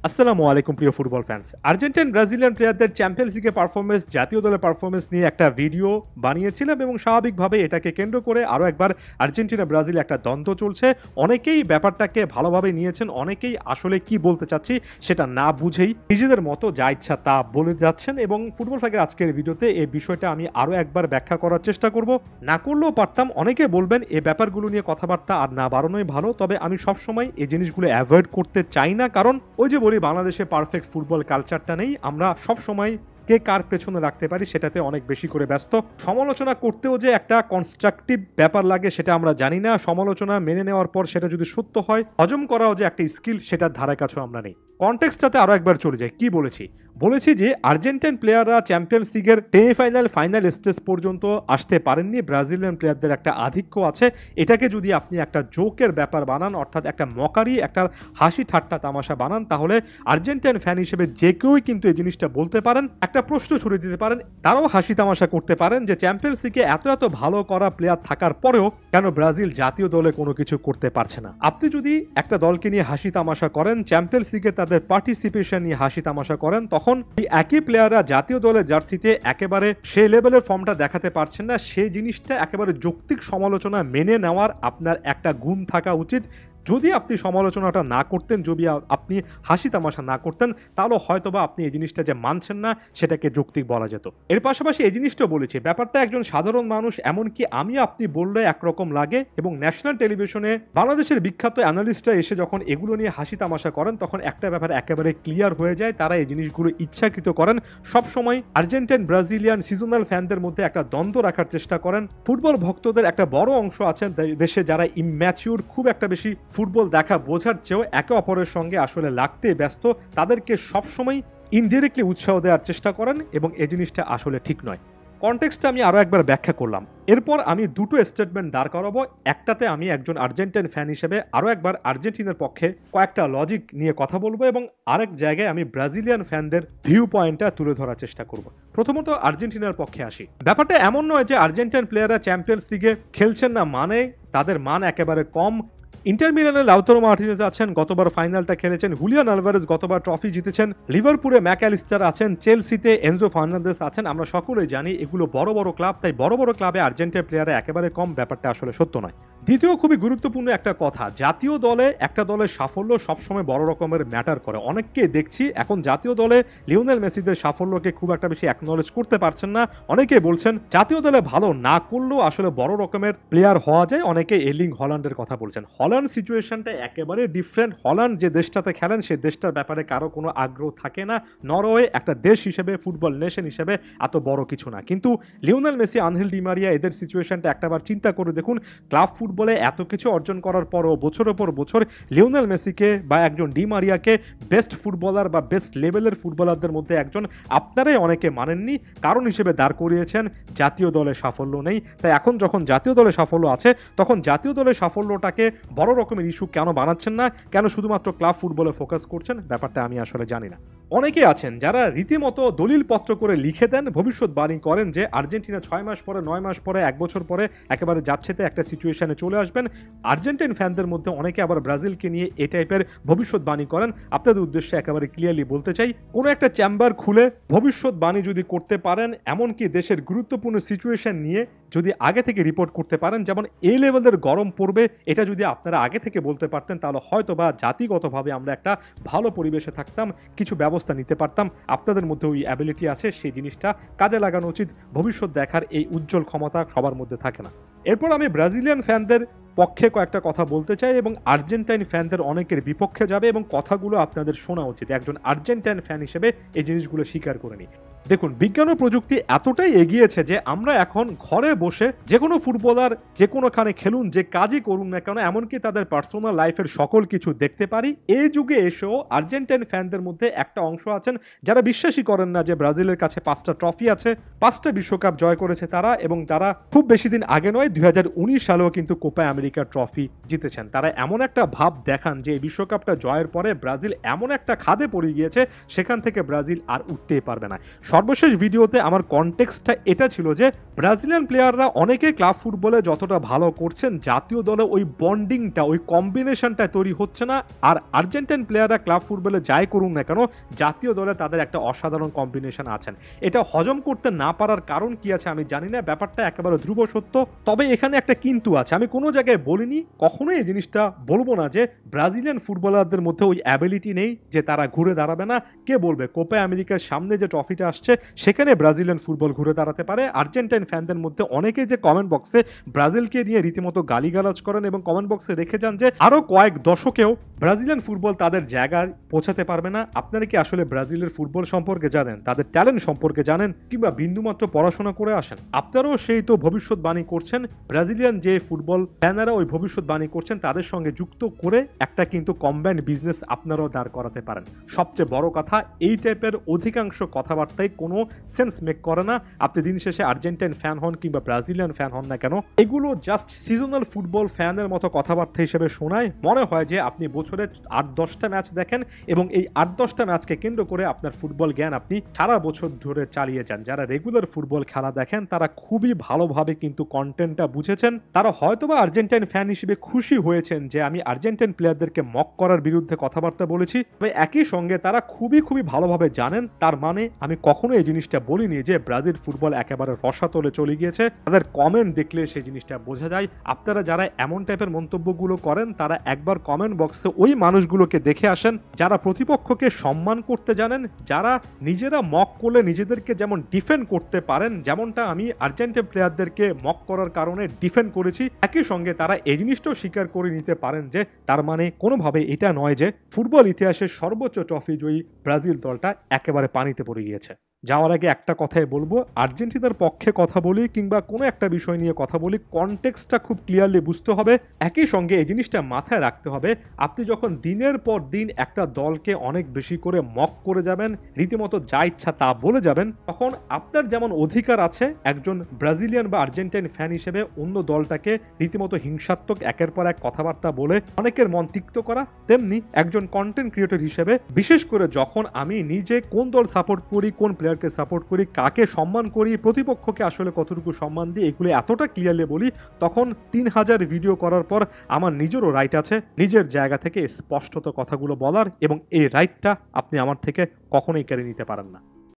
আসসালামু আলাইকুম প্রিয় ফুটবল ফ্যান্স। আর্জেন্টাইন ব্রাজিলিয়ান প্লেয়ারদের চ্যাম্পিয়ন্স লিগে পারফরমেন্স, জাতীয় দলের পারফরমেন্স নিয়ে একটা ভিডিও বানিয়েছিলাম এবং স্বাভাবিকভাবে এটাকে কেন্দ্র করে আরও একবার আর্জেন্টিনা ব্রাজিল একটা দ্বন্দ্ব চলছে। অনেকেই ব্যাপারটাকে ভালোভাবে নিয়েছেন, অনেকেই আসলে কি বলতে চাচ্ছি সেটা না বুঝেই নিজেদের মতো যা ইচ্ছা তা বলে যাচ্ছেন এবং ফুটবল ফ্যাগের আজকের ভিডিওতে এই বিষয়টা আমি আরও একবার ব্যাখ্যা করার চেষ্টা করব। না করলেও পারতাম, অনেকে বলবেন এই ব্যাপারগুলো নিয়ে কথাবার্তা আর না বাড়ানোই ভালো, তবে আমি সবসময় এই জিনিসগুলো অ্যাভয়েড করতে চাই না, কারণ ওই যে বলি বাংলাদেশে পারফেক্ট ফুটবল কালচারটা নেই। আমরা সব সময় কে কার পেছনে রাখতে পারি সেটাতে অনেক বেশি করে ব্যস্ত। সমালোচনা করতেও যে একটা কনস্ট্রাকটিভ ব্যাপার লাগে সেটা আমরা জানি না। সমালোচনা মেনে নেওয়ার পর সেটা যদি সত্য হয়, হজম করাও যে একটা স্কিল, সেটার ধারে কাছেও আমরা নেই। কনটেক্সটটাতে আরো একবার চলে যাই। কি বলেছি যে আর্জেন্টাইন প্লেয়াররা চ্যাম্পিয়ন্স লিগের সেমিফাইনাল ফাইনাল স্টেজ পর্যন্ত আসতে পারেননি। ব্রাজিলিয়ান প্লেয়ারদের একটা আধিক্য আছে। এটাকে যদি আপনি একটা জোকের ব্যাপার বানান, অর্থাৎ একটা মকারি, একটা হাসি ঠাট্টা তামাশা বানান, তাহলে আর্জেন্টাইন ফ্যান হিসেবে যে কেউই কিন্তু এই জিনিসটা বলতে পারেন, একটা প্রশ্ন ছুড়ে দিতে পারেন, তারাও হাসি তামাশা করতে পারেন যে চ্যাম্পিয়ন্স লিগে এত ভালো করা প্লেয়ার থাকার পরেও কেন ব্রাজিল জাতীয় দলে কোনো কিছু করতে পারছে না। আপনি যদি একটা দলকে নিয়ে হাসি তামাশা করেন, চ্যাম্পিয়ন্স লিগে তাদের পার্টিসিপেশন নিয়ে হাসি তামাশা করেন, তখন এই একই প্লেয়াররা জাতীয় দলের জার্সিতে একেবারে সেই লেভেলের ফর্মটা দেখাতে পারছেন না। সেই জিনিসটা একেবারে যৌক্তিক সমালোচনা মেনে নেওয়ার আপনার একটা গুণ থাকা উচিত। যদি আপনি সমালোচনাটা না করতেন, যদি আপনি হাসি তামাশা না করতেন, তাহলে হয়তোবা আপনি এই জিনিসটা যে মানছেন না সেটাকে যৌক্তিক বলা যেত। এর পাশাপাশি এই জিনিসটাও বলেছি, ব্যাপারটা একজন সাধারণ মানুষ, এমনকি আমি আপনি বললে একরকম লাগে, এবং ন্যাশনাল টেলিভিশনে বাংলাদেশের বিখ্যাত অ্যানালিস্টরা এসে যখন এগুলো নিয়ে হাসি তামাশা করেন, তখন একটা ব্যাপার একেবারে ক্লিয়ার হয়ে যায়, তারা এই জিনিসগুলো ইচ্ছাকৃত করেন। সবসময় আর্জেন্টাইন ব্রাজিলিয়ান সিজনাল ফ্যানদের মধ্যে একটা দ্বন্দ্ব রাখার চেষ্টা করেন। ফুটবল ভক্তদের একটা বড় অংশ আছেন দেশে যারা ইম্যাচিউর, খুব একটা বেশি ফুটবল দেখা বোঝার চেয়েও একে অপরের সঙ্গে আসলে লাগতে ব্যস্ত, তাদেরকে সবসময় ইনডিরেক্টলি উৎসাহ দেওয়ার চেষ্টা করেন এবং এই জিনিসটা আসলে ঠিক নয়। কনটেক্সটটা আমি আরও একবার ব্যাখ্যা করলাম। এরপর আমি দুটো স্টেটমেন্ট দাঁড় করাবো। একটাতে আমি একজন আর্জেন্টাইন ফ্যান হিসেবে আরও একবার আর্জেন্টিনার পক্ষে কয়েকটা লজিক নিয়ে কথা বলবো এবং আরেক জায়গায় আমি ব্রাজিলিয়ান ফ্যানদের ভিউ পয়েন্টটা তুলে ধরার চেষ্টা করব। প্রথমত আর্জেন্টিনার পক্ষে আসি। ব্যাপারটা এমন নয় যে আর্জেন্টাইন প্লেয়াররা চ্যাম্পিয়ন্স লিগে খেলছেন না মানে তাদের মান একেবারে কম। ইন্টার মিলানের লাউতারো মার্টিনেজ আছেন, গতবার ফাইনালটা খেলেছেন। হুলিয়ান আলভারেজ গতবার ট্রফি জিতেছেন। লিভারপুলে ম্যাকঅ্যালিস্টার আছেন। চেলসিতে এনজো ফার্নান্দেস আছেন। আমরা সকলেই জানি এগুলো বড় বড় ক্লাব, তাই বড় বড় ক্লাবে আর্জেন্টাইন প্লেয়াররা একেবারে কম, ব্যাপারটা আসলে সত্য নয়। দ্বিতীয় খুবই গুরুত্বপূর্ণ একটা কথা, জাতীয় দলে একটা দলের সাফল্য সবসময় বড় রকমের ম্যাটার করে। অনেককে দেখছি এখন জাতীয় দলে লিওনেল মেসিদের সাফল্যকে খুব একটা বেশি অ্যাকনলেজ করতে পারছেন না। অনেকেই বলছেন জাতীয় দলে ভালো না করলেও আসলে বড় রকমের প্লেয়ার হওয়া যায়। অনেকে এর্লিং হল্যান্ডের কথা বলছেন। হল্যান্ড সিচুয়েশনটা একেবারে ডিফারেন্ট। হল্যান্ড যে দেশটাতে খেলেন সেই দেশটার ব্যাপারে কারো কোনো আগ্রহ থাকে না। নরওয়ে একটা দেশ হিসেবে, ফুটবল নেশন হিসেবে এত বড় কিছু না, কিন্তু Lionel Messi, Angel Di Maria, এদের সিচুয়েশনটা একটাবার চিন্তা করে দেখুন। ক্লাব ফুটবলে এত কিছু অর্জন করার পরও বছরের পর বছর লিওনেল মেসিকে বা একজন ডি মারিয়াকে বেস্ট ফুটবলার বা বেস্ট লেভেলের ফুটবলারদের মধ্যে একজন আপনারাই অনেকে মানেননি, কারণ হিসেবে দাঁড় করিয়েছেন জাতীয় দলে সাফল্য নেই। তাই এখন যখন জাতীয় দলে সাফল্য আছে, তখন জাতীয় দলের সাফল্যটাকে বড় রকমের ইস্যু কেন বানাচ্ছেন না, কেন শুধুমাত্র ক্লাব ফুটবলে ফোকাস করছেন, ব্যাপারটা আমি আসলে জানি না। অনেকে আছেন যারা রীতিমতো দলিলপত্র করে লিখে দেন, ভবিষ্যৎবাণী করেন যে আর্জেন্টিনা 6 মাস পরে, 9 মাস পরে, 1 বছর পরে একেবারে যাচ্ছেতে একটা সিচুয়েশনে চলে আসবেন। আর্জেন্টাইন ফ্যানদের মধ্যে অনেকে আবার ব্রাজিলকে নিয়ে এই টাইপের ভবিষ্যৎবাণী করেন। আপনাদের উদ্দেশ্যে একেবারে ক্লিয়ারলি বলতে চাই, কোনো একটা চেম্বার খুলে ভবিষ্যৎবাণী যদি করতে পারেন, এমনকি দেশের গুরুত্বপূর্ণ সিচুয়েশন নিয়ে যদি আগে থেকে রিপোর্ট করতে পারেন, যেমন এই লেভেলের গরম পড়বে এটা যদি আপনারা আগে থেকে বলতে পারতেন, তাহলে হয়তো বা জাতিগতভাবে আমরা একটা ভালো পরিবেশে থাকতাম, কিছু ব্যবস্থা নিতে পারতাম। আপনাদের মধ্যে ওই অ্যাবিলিটি আছে, সেই জিনিসটা কাজে লাগানো উচিত। ভবিষ্যৎ দেখার এই উজ্জ্বল ক্ষমতা সবার মধ্যে থাকে না। এরপর আমি ব্রাজিলিয়ান ফ্যানদের পক্ষে কয়েকটা কথা বলতে চাই এবং আর্জেন্টাইন ফ্যানদের অনেকের বিপক্ষে যাবে এবং কথাগুলো আপনাদের শোনা উচিত। একজন আর্জেন্টাইন ফ্যান হিসেবে এই জিনিসগুলো স্বীকার করে নিই। দেখুন, বিজ্ঞান ও প্রযুক্তি এতটাই এগিয়েছে যে আমরা এখন ঘরে বসে যে কোনো ফুটবলার যে কোনোখানে খেলুন, যে কাজই করুন না কেন, এমনকি তাদের পার্সোনাল লাইফের সকল কিছু দেখতে পারি। এই যুগে এসেও আর্জেন্টাইন ফ্যানদের মধ্যে একটা অংশ আছেন যারা বিশ্বাসই করেন না যে ব্রাজিলের কাছে 5টা ট্রফি আছে, 5টা বিশ্বকাপ জয় করেছে তারা, এবং তারা খুব বেশি দিন আগে নয় 2019 সালেও কিন্তু কোপা আমেরিকা ট্রফি জিতেছেন। তারা এমন একটা ভাব দেখান যে এই বিশ্বকাপটা জয়ের পরে ব্রাজিল এমন একটা খাদে পড়ে গিয়েছে, সেখান থেকে ব্রাজিল আর উঠতেই পারবে না। সর্বশেষ ভিডিওতে আমার কনটেক্সটটা এটা ছিল যে ব্রাজিলিয়ান প্লেয়াররা অনেকে ক্লাব ফুটবলে যতটা ভালো করছেন, জাতীয় দলে ওই বন্ডিংটা, ওই কম্বিনেশনটা তৈরি হচ্ছে না। আর আর্জেন্টাইন প্লেয়াররা ক্লাব ফুটবলে যাই করুন না কেন, জাতীয় দলে তাদের একটা অসাধারণ কম্বিনেশন আছেন। এটা হজম করতে না পারার কারণ কি আছে আমি জানি না, ব্যাপারটা একেবারে ধ্রুব সত্য। তবে এখানে একটা কিন্তু আছে, আমি কোনো জায়গায় বলিনি, কখনোই এই জিনিসটা বলবো না যে ব্রাজিলিয়ান ফুটবলারদের মধ্যে ওই অ্যাবিলিটি নেই যে তারা ঘুরে দাঁড়াবে না। কে বলবে কোপা আমেরিকার সামনে যে ট্রফিটা আসছে সেখানে ব্রাজিলিয়ান ফুটবল ঘুরে দাঁড়াতে পারে? আর্জেন্টাইন ফ্যানদের মধ্যে অনেকেই যে কমেন্ট বক্সে ব্রাজিলকে নিয়ে রীতিমতো গালিগালাজ করেন এবং কমেন্ট বক্সে রেখে যান যে আরো কয়েক দশকেও ব্রাজিলিয়ান ফুটবল তাদের জায়গায় পৌঁছাতে পারবে না। আপনারা কি আসলে ব্রাজিলের ফুটবল সম্পর্কে জানেন, তাদের ট্যালেন্ট সম্পর্কে জানেন, কিংবা বিন্দুমাত্র পড়াশোনা করে আসেন? আপনারাও সেই তো ভবিষ্যৎবাণী করছেন, ব্রাজিলিয়ান যে ফুটবল ফ্যানেরা ওই ভবিষ্যৎবাণী করছেন তাদের সঙ্গে যুক্ত করে একটা কিন্তু কম্বাইন্ড বিজনেস আপনারাও দাঁড় করাতে পারেন। সবচেয়ে বড় কথা, এই টাইপের অধিকাংশ কথাবার্তায় কোনো সেন্স মেক করে না। আপনি দিন শেষে আর্জেন্টাইন ফ্যান হন কিংবা ব্রাজিলিয়ান ফ্যান হন না কেন, এগুলো জাস্ট সিজনাল ফুটবল ফ্যানের মতো কথাবার্তা হিসেবে শোনায়। মনে হয় যে আপনি বছরে 8-10টা ম্যাচ দেখেন এবং এই 8-10টা ম্যাচকে কেন্দ্র করে আপনার ফুটবল জ্ঞান আপনি সারা বছর ধরে চালিয়ে যান। যারা রেগুলার ফুটবল খেলা দেখেন তারা খুবই ভালোভাবে কিন্তু কন্টেন্টটা বুঝেছেন। তারা হয়তোবা আর্জেন্টাইন ফ্যান হিসেবে খুশি হয়েছেন যে আমি আর্জেন্টাইন প্লেয়ারদেরকে মক করার বিরুদ্ধে কথাবার্তা বলেছি, তবে একই সঙ্গে তারা খুবই ভালোভাবে জানেন তার মানে আমি কখনো এই জিনিসটা বলিনি যে ব্রাজিল ফুটবল একেবারে রসাতলে চলে গিয়েছে। তাদের কমেন্ট দেখলে সেই জিনিসটা বোঝা যায়। আপনারা যারা এমন টাইপের মন্তব্যগুলো করেন তারা একবার কমেন্ট বক্সে ওই মানুষগুলোকে দেখে আসেন যারা প্রতিপক্ষকে সম্মান করতে জানেন, যারা নিজেরা মক করলে নিজেদেরকে যেমন ডিফেন্ড করতে পারেন, যেমনটা আমি আর্জেন্টাইন প্লেয়ারদেরকে মক করার কারণে ডিফেন্ড করেছি। একই সঙ্গে তারা এই জিনিসটাও স্বীকার করে নিতে পারেন যে তার মানে কোনোভাবে এটা নয় যে ফুটবল ইতিহাসের সর্বোচ্চ ট্রফি জয়ী ব্রাজিল দলটা একেবারে পানিতে পড়ে গিয়েছে। যাওয়ার আগে একটা কথাই বলবো, আর্জেন্টিনার পক্ষে কথা বলি কিংবা কোনো একটা বিষয় নিয়ে কথা বলি, কনটেক্সটটা খুব ক্লিয়ারলি বুঝতে হবে। একই সঙ্গে এই জিনিসটা মাথায় রাখতে হবে, আপনি যখন দিনের পর দিন একটা দলকে অনেক বেশি করে মক করে যাবেন, রীতিমতো যা ইচ্ছা তা বলে যাবেন, তখন আপনার যেমন অধিকার আছে একজন ব্রাজিলিয়ান বা আর্জেন্টাইন ফ্যান হিসেবে অন্য দলটাকে রীতিমতো হিংসাত্মক একের পর এক কথাবার্তা বলে অনেকের মন তিক্ত করা, তেমনি একজন কন্টেন্ট ক্রিয়েটর হিসেবে বিশেষ করে যখন আমি নিজে কোন দল সাপোর্ট করি, কোন প্লেয়ারকে সাপোর্ট করি, কাকে সম্মান করি, প্রতিপক্ষকে আসলে কতটুকু সম্মান দিই, এগুলো এতটা ক্লিয়ারলি বলি, তখন 3000 ভিডিও করার পর আমার নিজেরও রাইট আছে নিজের জায়গা থেকে স্পষ্টত কথাগুলো বলার, এবং এই রাইটটা আপনি আমার থেকে কখনোই কেড়ে নিতে পারেন না।